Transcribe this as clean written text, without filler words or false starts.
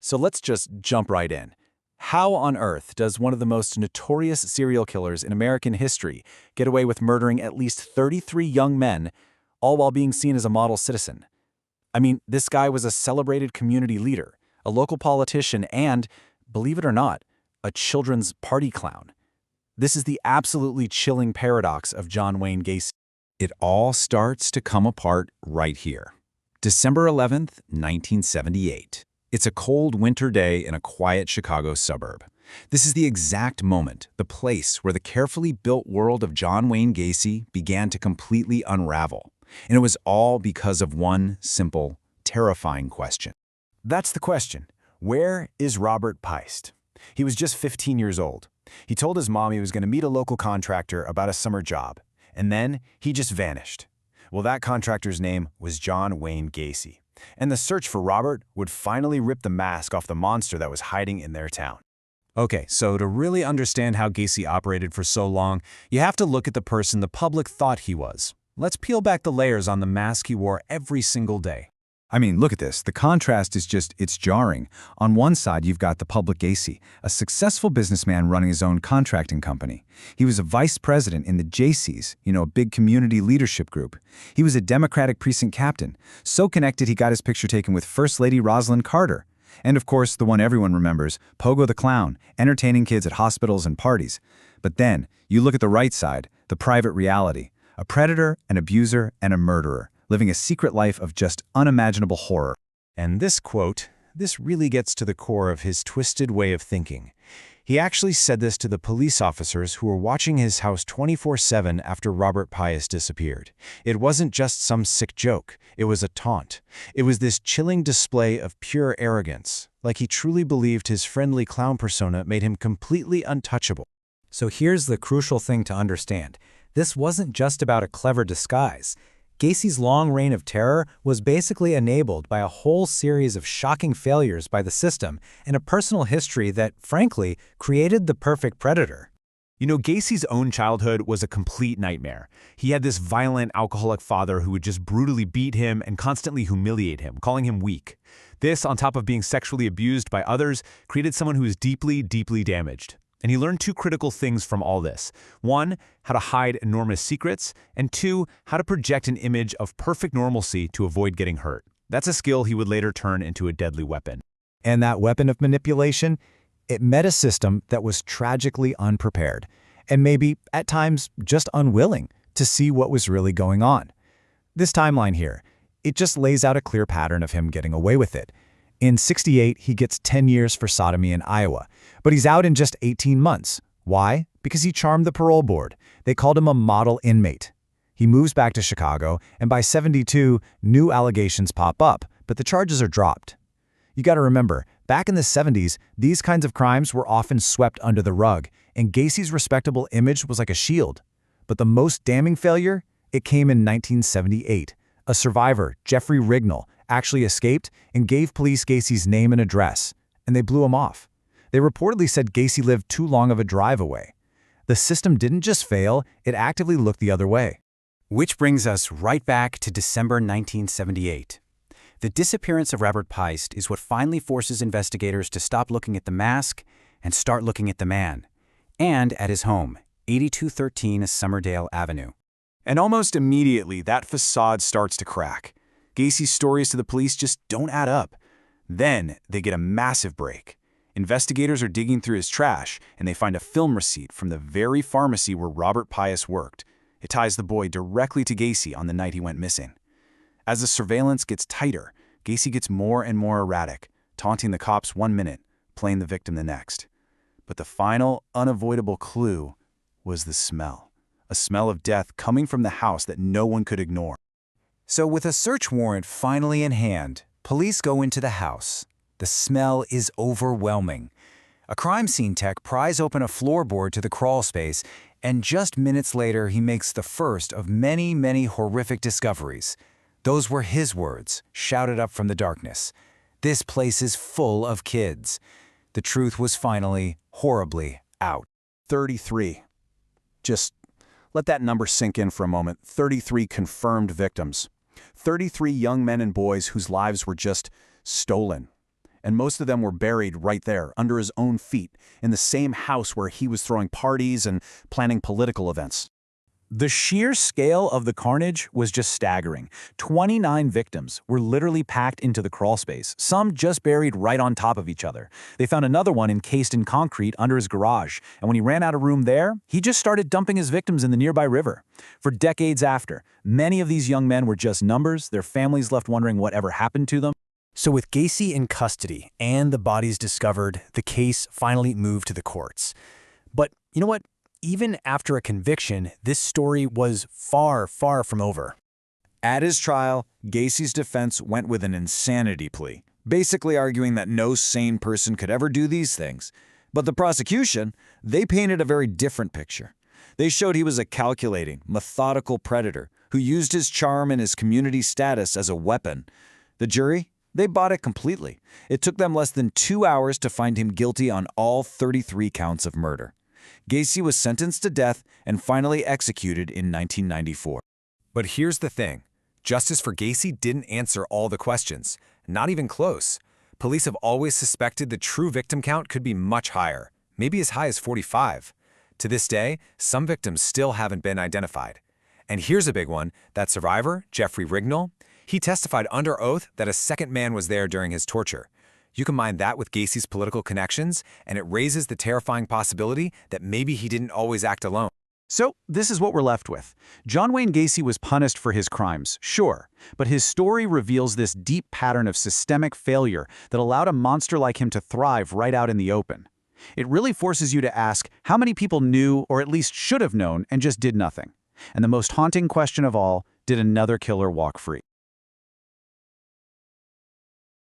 So let's just jump right in. How on earth does one of the most notorious serial killers in American history get away with murdering at least 33 young men, all while being seen as a model citizen? I mean, this guy was a celebrated community leader, a local politician, and, believe it or not, a children's party clown. This is the absolutely chilling paradox of John Wayne Gacy. It all starts to come apart right here. December 11th, 1978. It's a cold winter day in a quiet Chicago suburb. This is the exact moment, the place where the carefully built world of John Wayne Gacy began to completely unravel. And it was all because of one simple, terrifying question. That's the question. Where is Robert Piest? He was just 15 years old. He told his mom he was going to meet a local contractor about a summer job, and then he just vanished. Well, that contractor's name was John Wayne Gacy, and the search for Robert would finally rip the mask off the monster that was hiding in their town. Okay, so to really understand how Gacy operated for so long, you have to look at the person the public thought he was. Let's peel back the layers on the mask he wore every single day. I mean, look at this. The contrast is it's jarring. On one side, you've got the public Gacy, a successful businessman running his own contracting company. He was a vice president in the JCs, a big community leadership group. He was a Democratic precinct captain, so connected he got his picture taken with First Lady Rosalind Carter. And of course, the one everyone remembers, Pogo the Clown, entertaining kids at hospitals and parties. But then, you look at the right side, the private reality. A predator, an abuser, and a murderer, living a secret life of just unimaginable horror. And this quote, this really gets to the core of his twisted way of thinking. He actually said this to the police officers who were watching his house 24/7 after Robert Piest disappeared. It wasn't just some sick joke. It was a taunt. It was this chilling display of pure arrogance, like he truly believed his friendly clown persona made him completely untouchable. So here's the crucial thing to understand. This wasn't just about a clever disguise. Gacy's long reign of terror was basically enabled by a whole series of shocking failures by the system and a personal history that, frankly, created the perfect predator. Gacy's own childhood was a complete nightmare. He had this violent, alcoholic father who would just brutally beat him and constantly humiliate him, calling him weak. This, on top of being sexually abused by others, created someone who was deeply, deeply damaged. And he learned two critical things from all this. One, how to hide enormous secrets, and two, how to project an image of perfect normalcy to avoid getting hurt. That's a skill he would later turn into a deadly weapon. And that weapon of manipulation? It met a system that was tragically unprepared, and maybe, at times, just unwilling to see what was really going on. This timeline here, it just lays out a clear pattern of him getting away with it. In '68, he gets 10 years for sodomy in Iowa, but he's out in just 18 months. Why? Because he charmed the parole board. They called him a model inmate. He moves back to Chicago, and by '72, new allegations pop up, but the charges are dropped. You gotta remember, back in the '70s, these kinds of crimes were often swept under the rug, and Gacy's respectable image was like a shield. But the most damning failure? It came in 1978. A survivor, Jeffrey Rignall, actually escaped and gave police Gacy's name and address, and they blew him off. They reportedly said Gacy lived too long of a drive away. The system didn't just fail, it actively looked the other way. Which brings us right back to December 1978. The disappearance of Robert Piest is what finally forces investigators to stop looking at the mask and start looking at the man, and at his home, 8213 Summerdale Avenue. And almost immediately, that facade starts to crack. Gacy's stories to the police just don't add up. Then they get a massive break. Investigators are digging through his trash, and they find a film receipt from the very pharmacy where Robert Piest worked. It ties the boy directly to Gacy on the night he went missing. As the surveillance gets tighter, Gacy gets more and more erratic, taunting the cops one minute, playing the victim the next. But the final, unavoidable clue was the smell. A smell of death coming from the house that no one could ignore. So with a search warrant finally in hand, police go into the house. The smell is overwhelming. A crime scene tech pries open a floorboard to the crawl space, and just minutes later he makes the first of many, many horrific discoveries. Those were his words, shouted up from the darkness. This place is full of kids. The truth was finally, horribly, out. 33. Just let that number sink in for a moment. 33 confirmed victims. 33 young men and boys whose lives were just stolen. and most of them were buried right there, under his own feet, in the same house where he was throwing parties and planning political events. The sheer scale of the carnage was just staggering. 29 victims were literally packed into the crawlspace, some just buried right on top of each other. They found another one encased in concrete under his garage, and when he ran out of room there, he just started dumping his victims in the nearby river. For decades after, many of these young men were just numbers, their families left wondering whatever happened to them. So with Gacy in custody and the bodies discovered, the case finally moved to the courts. But you know what? Even after a conviction, this story was far, far from over. At his trial, Gacy's defense went with an insanity plea, basically arguing that no sane person could ever do these things. But the prosecution, they painted a very different picture. They showed he was a calculating, methodical predator who used his charm and his community status as a weapon. The jury, they bought it completely. It took them less than 2 hours to find him guilty on all 33 counts of murder. Gacy was sentenced to death and finally executed in 1994. But here's the thing. Justice for Gacy didn't answer all the questions. Not even close. Police have always suspected the true victim count could be much higher, maybe as high as 45. To this day, some victims still haven't been identified. And here's a big one. That survivor, Jeffrey Rignall, he testified under oath that a second man was there during his torture. You combine that with Gacy's political connections, and it raises the terrifying possibility that maybe he didn't always act alone. So, this is what we're left with. John Wayne Gacy was punished for his crimes, sure, but his story reveals this deep pattern of systemic failure that allowed a monster like him to thrive right out in the open. It really forces you to ask how many people knew, or at least should have known, and just did nothing. And the most haunting question of all, did another killer walk free?